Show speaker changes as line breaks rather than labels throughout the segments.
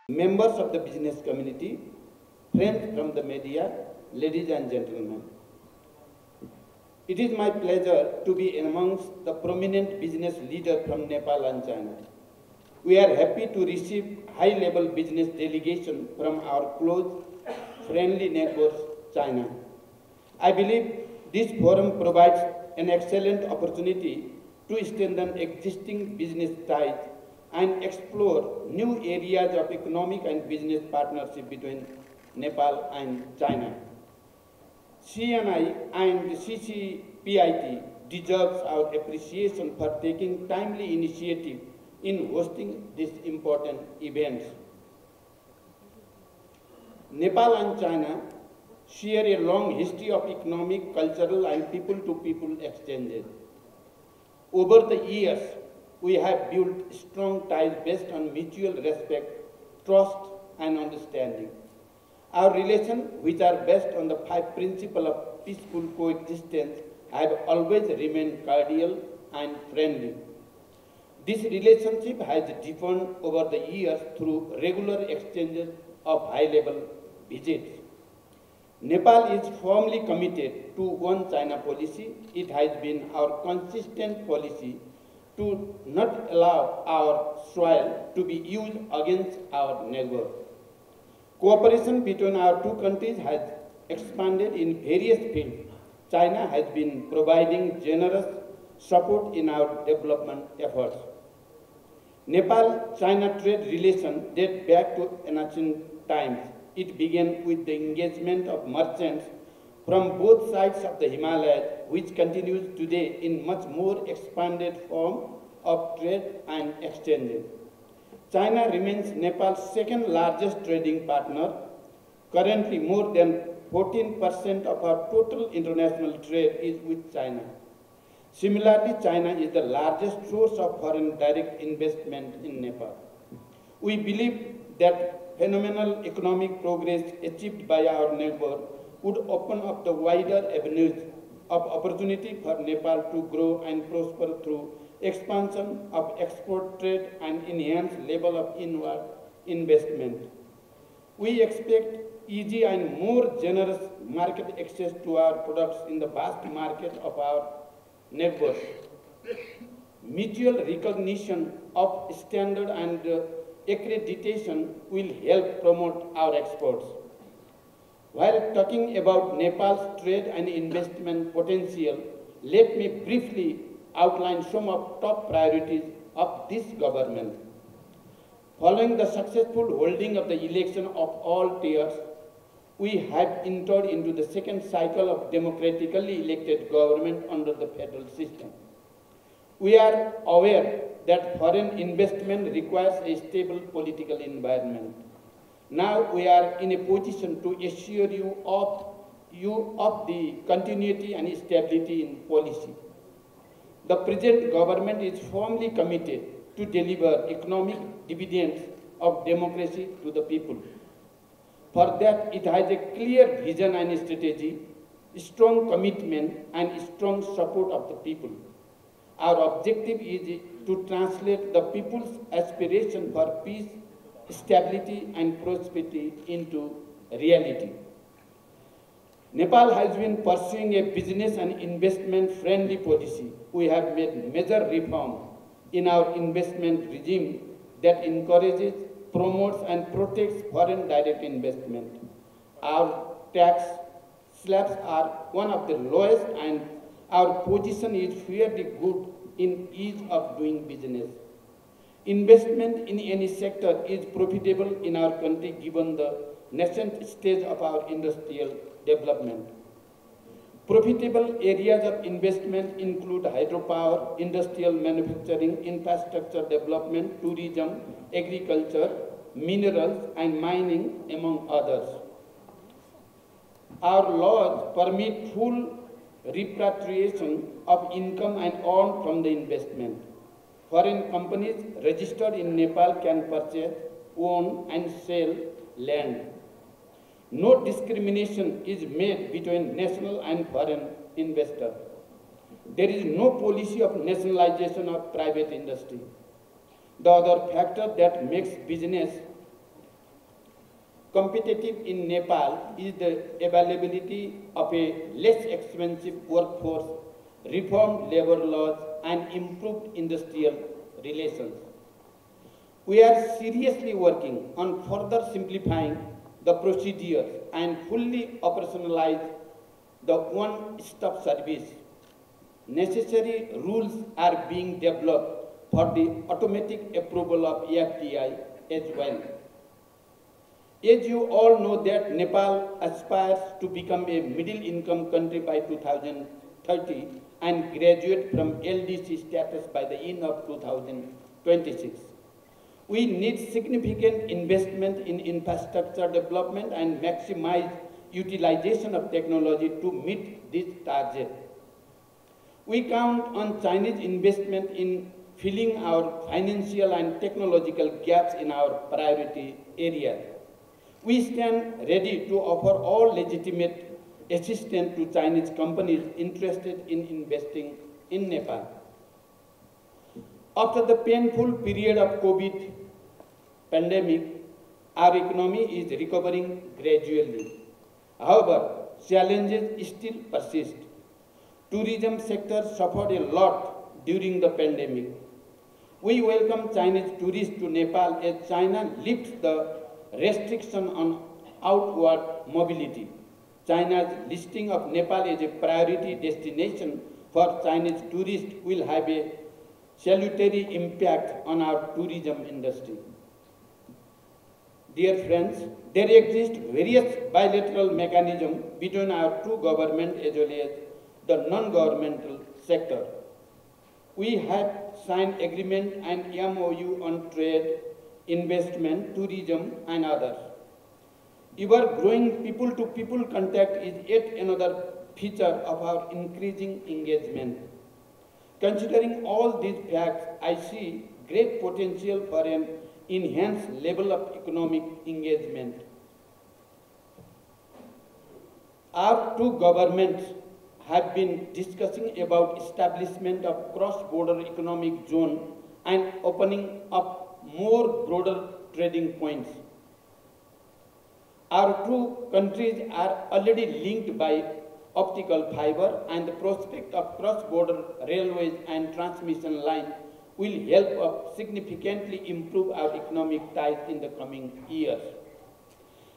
members of the business community, friends from the media, ladies and gentlemen. It is my pleasure to be amongst the prominent business leaders from Nepal and China. We are happy to receive high-level business delegation from our close, friendly neighbors, China. I believe this forum provides an excellent opportunity to strengthen existing business ties and explore new areas of economic and business partnership between Nepal and China. CNI and CCPIT deserves our appreciation for taking timely initiative in hosting these important events. Nepal and China share a long history of economic, cultural, and people-to-people exchanges. Over the years, we have built strong ties based on mutual respect, trust, and understanding. Our relations, which are based on the 5 principles of peaceful coexistence, have always remained cordial and friendly. This relationship has deepened over the years through regular exchanges of high-level visits. Nepal is firmly committed to One China policy. It has been our consistent policy to not allow our soil to be used against our neighbor. Cooperation between our two countries has expanded in various fields. China has been providing generous support in our development efforts. Nepal-China trade relations date back to ancient times. It began with the engagement of merchants from both sides of the Himalayas, which continues today in much more expanded form of trade and exchanges. China remains Nepal's second largest trading partner. Currently, more than 14% of our total international trade is with China. Similarly, China is the largest source of foreign direct investment in Nepal. We believe that phenomenal economic progress achieved by our neighbor would open up the wider avenues of opportunity for Nepal to grow and prosper through expansion of export trade and enhanced level of inward investment. We expect easy and more generous market access to our products in the vast market of our neighbors. Mutual recognition of standard and accreditation will help promote our exports. While talking about Nepal's trade and investment potential, let me briefly outline some of top priorities of this government. Following the successful holding of the election of all tiers, we have entered into the second cycle of democratically elected government under the federal system. We are aware that foreign investment requires a stable political environment. Now we are in a position to assure you of the continuity and stability in policy. The present government is firmly committed to deliver economic dividends of democracy to the people. For that, it has a clear vision and strategy, strong commitment, and strong support of the people. Our objective is to translate the people's aspiration for peace, stability, and prosperity into reality. Nepal has been pursuing a business and investment-friendly policy. We have made major reform in our investment regime that encourages, promotes, and protects foreign direct investment. Our tax slabs are one of the lowest, and our position is fairly good in ease of doing business. Investment in any sector is profitable in our country given the nascent stage of our industrial development. Profitable areas of investment include hydropower, industrial manufacturing, infrastructure development, tourism, agriculture, minerals, and mining, among others. Our laws permit full repatriation of income and earned from the investment. Foreign companies registered in Nepal can purchase, own, and sell land. No discrimination is made between national and foreign investors. There is no policy of nationalization of private industry. The other factor that makes business competitive in Nepal is the availability of a less expensive workforce, reformed labor laws, and improved industrial relations. We are seriously working on further simplifying the procedures and fully operationalize the one-stop service. Necessary rules are being developed for the automatic approval of FDI as well. As you all know that Nepal aspires to become a middle-income country by 2030 and graduate from LDC status by the end of 2026. We need significant investment in infrastructure development and maximize utilization of technology to meet this target. We count on Chinese investment in filling our financial and technological gaps in our priority areas. We stand ready to offer all legitimate assistance to Chinese companies interested in investing in Nepal. After the painful period of COVID pandemic, our economy is recovering gradually. However, challenges still persist. Tourism sector suffered a lot during the pandemic. We welcome Chinese tourists to Nepal as China lifts the restriction on outward mobility. China's listing of Nepal as a priority destination for Chinese tourists will have a salutary impact on our tourism industry. Dear friends, there exist various bilateral mechanisms between our two governments as well as the non-governmental sector. We have signed agreement and MOU on trade, investment, tourism, and others. Ever growing people-to-people contact is yet another feature of our increasing engagement. Considering all these facts, I see great potential for an enhanced level of economic engagement. Our two governments have been discussing about establishment of cross-border economic zone and opening up more broader trading points. Our two countries are already linked by optical fiber, and the prospect of cross-border railways and transmission lines will help us significantly improve our economic ties in the coming years.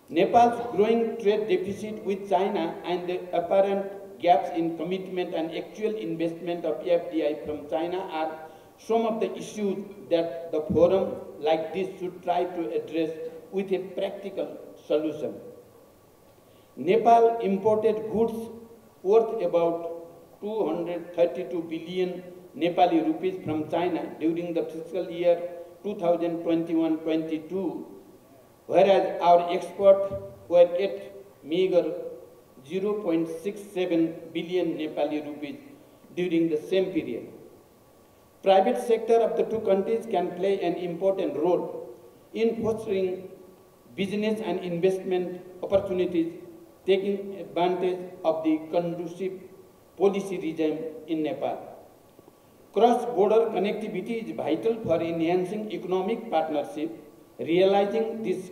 Nepal's growing trade deficit with China and the apparent gaps in commitment and actual investment of FDI from China are some of the issues that the forum like this should try to address with a practical solution. Nepal imported goods worth about 232 billion Nepali rupees from China during the fiscal year 2021-22, whereas our exports were at meager 0.67 billion Nepali rupees during the same period. Private sector of the two countries can play an important role in fostering business and investment opportunities, taking advantage of the conducive policy regime in Nepal. Cross-border connectivity is vital for enhancing economic partnership. Realizing this,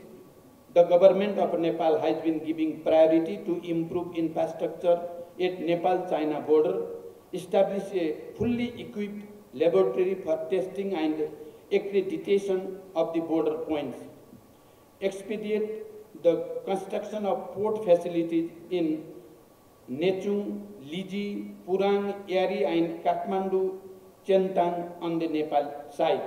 the government of Nepal has been giving priority to improve infrastructure at Nepal-China border, establish a fully equipped laboratory for testing and accreditation of the border points, expedite the construction of port facilities in Nechung, Liji, Purang, Yari, and Kathmandu, Chentang on the Nepal side.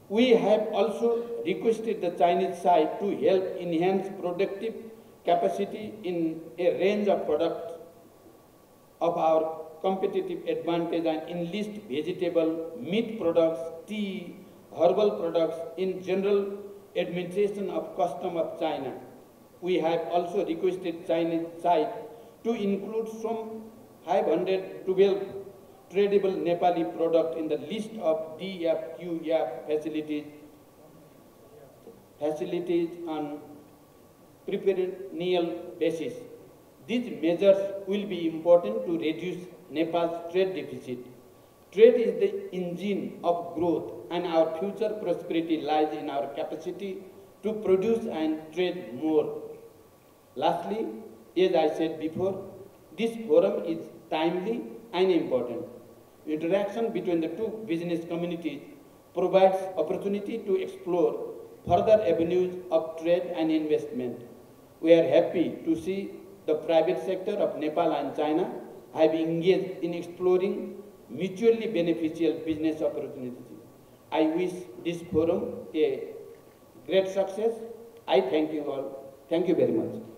We have also requested the Chinese side to help enhance productive capacity in a range of products of our competitive advantage and enlist vegetable, meat products, tea, herbal products in general administration of custom of China. We have also requested Chinese side to include some 512 tradable Nepali product in the list of DFQF facilities on preperennial basis. These measures will be important to reduce Nepal's trade deficit. Trade is the engine of growth, and our future prosperity lies in our capacity to produce and trade more. Lastly, as I said before, this forum is timely and important. Interaction between the two business communities provides opportunity to explore further avenues of trade and investment. We are happy to see the private sector of Nepal and China have engaged in exploring mutually beneficial business opportunities. I wish this forum a great success. I thank you all. Thank you very much.